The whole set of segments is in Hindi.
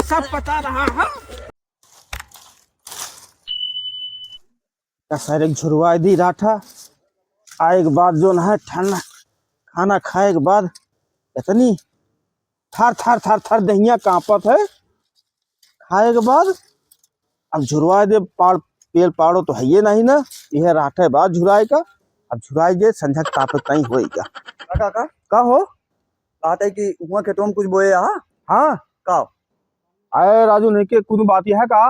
सब पता रहा है। सर एक झुरवा दी राठा आए के बाद जो है ठंडा खाना खाए के बाद इतनी थर थर थर थर दहिया कांपत है। खाए के बाद अब झुरवा दे पाड़ पेड़ पाड़ो तो है ये नहीं ना, यह राठे बाद झुराए का। अब झुराई जे संझा तापत नहीं होएगा। काका का हो बात है कि हुआ खेतों में कुछ बोए हाँ का? आए राजू नहीं के कुछ बात है का?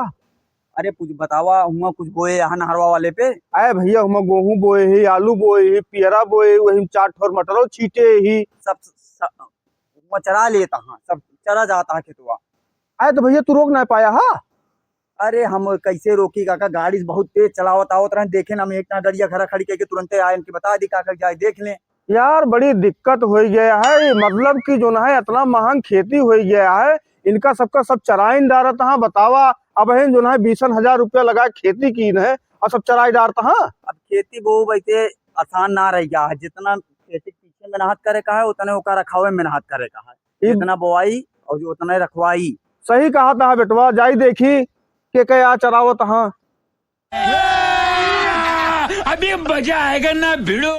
अरे कुछ बतावा, हुआ कुछ बोए नहरवा वाले पे? आए भैया हम गेहूं बोए ही, आलू बोए ही, पियरा बोए, वही 4 ठोर मटरो छीटे ही सब हुआ चरा लेता हाँ, सब चरा जाता है खेतवा। आए तो भैया तू रोक नहीं पाया हा? अरे हम कैसे रोकी काका, गाड़ी बहुत तेज चलावत आवत रहे, देखे ना हम एक ना गड़िया खड़ा खड़ी करके तुरंत आए, इनकी बता दी काका जाए देख लें। यार बड़ी दिक्कत हो गया है, मतलब कि जो है इतना महंग खेती हो गया है, इनका सबका सब चराइन डालता हाँ। बतावा अब है जो है 20,000 रुपया लगा खेती की है और सब चराई डालता हाँ। अब खेती वो वैसे आसान ना रह गया है, जितना खेती पीछे मेहनत करे का है उतने ओका रखावे में मेहनत करे का है, जितना बोआई और जो उतना रखवाई। सही कहा था बेटवा, जाई देखी के क्या चरावत हाँ। अभी मजा आएगा ना भिड़ो।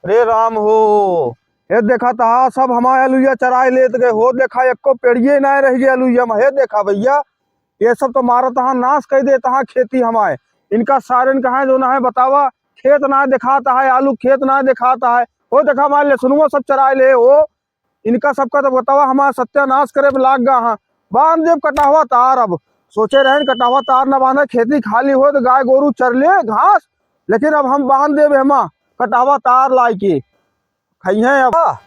रे राम हो, ये देखा था सब हमारे अलुइया चराई लेत गए हो। देखा एको पेड़िए ना रह गए अलुइया में। हे देखा भैया ये सब तो मारा तहा नाश कर देता है खेती हमारे। इनका सारे कहा जो ना है बतावा, खेत ना दिखाता है, आलू खेत ना दिखाता है। वो देखा हमारे लहसुनुआ सब चराए ले हो। इनका सबका तो बतावा हमारा सत्यानाश करे लाग गा हाँ। बांध देव कटावा तार। अब सोचे रहे कटावा तार न बांधे, खेती खाली हो तो गाय गोरू चर ले घास, लेकिन अब हम बांध देव हेमा कटावा तार लाई के खाई है। अब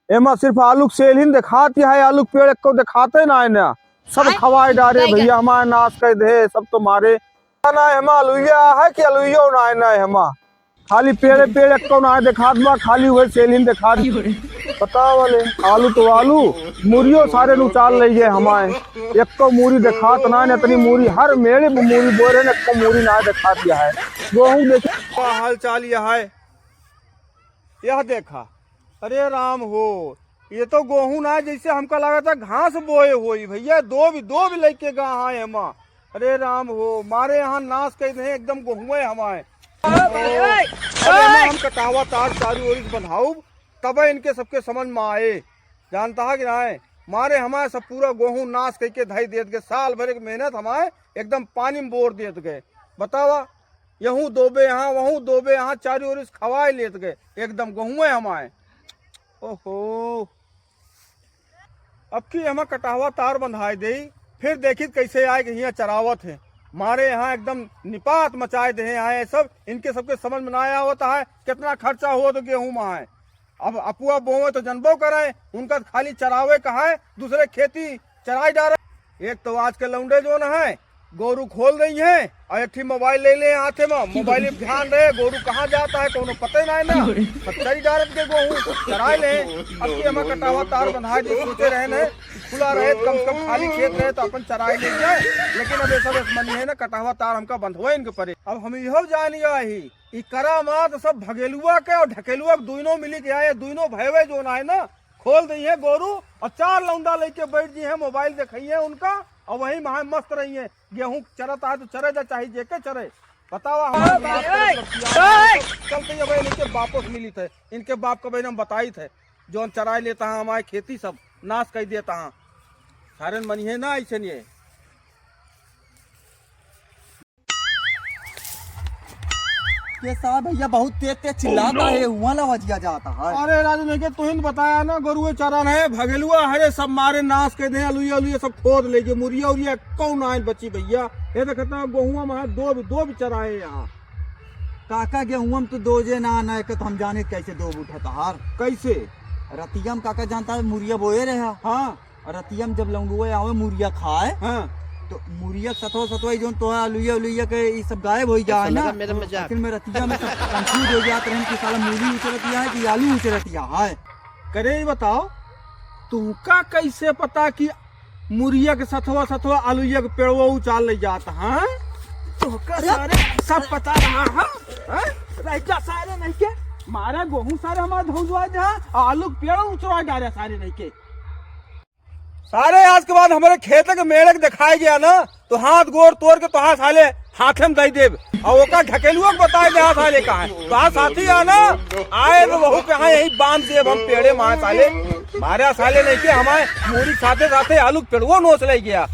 एमा सिर्फ आलू सेल ही दिखाती है, आलू पेड़ को दिखाते ना है ना, सब खवाए डारे भैया हमारे नाश कर दे सब तुम्हारे ना। हेमा अलुइया है कि अलुइयो ना है ना हेमा, खाली पेड़ पेड़ एको ना दिखा दूंगा, खाली हुए सेल ही दिखा दी। पता वाले आलू तो आलू मूरियो सारे नुचाल ले गए हमारे, एको मूरी दिखात ना है, इतनी मूरी हर मेरे मूरी बोल रहे एको मूरी ना दिखा दिया है। गेहूं देखा हाल चाल यह है, यह देखा। अरे राम हो, ये तो गेहूं ना जैसे हमका लगा था घास बोए हुई भैया, दो भी लेके गा है हमा। अरे राम हो, मारे यहाँ नाश कर दे एकदम गेहूं हमारे। हम कटावा तार चारू ओर बंधाऊ तब इनके सबके समझ में आए, जानता है कि ना है। मारे हमारे सब पूरा गेहूं नाश करके धाई देत गए, साल भर की मेहनत हमारे एकदम पानी में बोर देत गए। बतावा यहूं दोबे यहाँ वहूं दोबे यहाँ, चारू ओर खवाए लेत गए एकदम गेहूं हमारे। ओहो अब की हमें कटावा तार बंधाए दे, फिर देखित कैसे आए कि यहाँ चरावत है। मारे यहाँ एकदम निपात मचाए दे यहाँ सब, इनके सबके समझ में ना आया होता है कितना खर्चा हो तो गेहूं में है। अब अपुआ बोवे तो जनबो करे, उनका खाली चरावे कहा है, दूसरे खेती चराई डाल रहे। एक तो आज के लौंडे जो न है गोरू खोल रही है और एक मोबाइल ले ले हाथे में, मोबाइल में ध्यान रहे गोरू कहाँ जाता है कोनो पता ही ना, सच्चाई डालत के गेहूं चराए ले। अब की हमें कटावा तार बंधा दी, सोचे रहे न खुला रहे कम से कम खाली खेत रहे तो अपन चराई ले जाए, लेकिन अब ऐसा मन है ना कटावा तार हमका बंधवा इनके परे। अब हम यहो जान ही करा मात सब भगेलुआ के और ढकेलुआ दोनों मिली के आए, दोनों भयवे जो ना है ना खोल दी है गोरू और 4 लौंडा लेके बैठ दी है, मोबाइल दिखाई है उनका और वही वहां मस्त रही है। गेहूं चरता है तो चरे जा चाहिए जेके चरे। बतावा चलते अब इनके वापस मिली थे, इनके बाप को हम बताई थे जो चराई लेता है हमारे खेती सब नाश कर देता है। सारे मनी है ना ऐसे नहीं। ये साहब भैया बहुत तेज तेज चिल्लाता है, हुआ लवजिया जाता है। अरे राजू ने के तुहिन बताया ना गरुए चरण है भगेलुआ हरे सब मारे नाश कर दे, अलुइया सब खोद ले गए, मुरिया उरिया कौन आए बची भैया। ये देखता गेहूं में दो भी चराए यहाँ। काका गेहूं में तो दो जे ना आना है तो हम जाने कैसे दो उठता हार कैसे। रतियम काका जानता है मुरिया बोए रहे हाँ, रतियम जब लौंडुए आवे मुरिया खाए हाँ तो मुरिया सतवा जो तो अलुइया के ये सब गायब हो जाए ना, लेकिन मैं रतिया में सब कंफ्यूज हो जाते हैं कि साला मूली उचरतिया है कि आलू उचरतिया है। करे बताओ तुमका कैसे पता कि मुरिया के सथवा अलुइया के पेड़वा उचाल ले जाता है? तो सारे सब पता रहा है, सारे नहीं के मारा गेहूं सारे हमारे धोजुआ जहाँ आलू के पेड़ उचरा डाले सारे नहीं के। सारे आज के बाद हमारे खेत के मेढ़क दिखाई गया ना तो हाथ गोर तोड़ के तोहार साले हाथे में दई देब और ओका ढकेलुआ के बताए दे साले कहा है तोहार साथी आ ना आए तो बहू के यहाँ यही बांध देब हम पेड़े मारे साले मारे साले नहीं के हमारे मूरी साथे साथे आलू के पेड़ुआ नोच ले गया।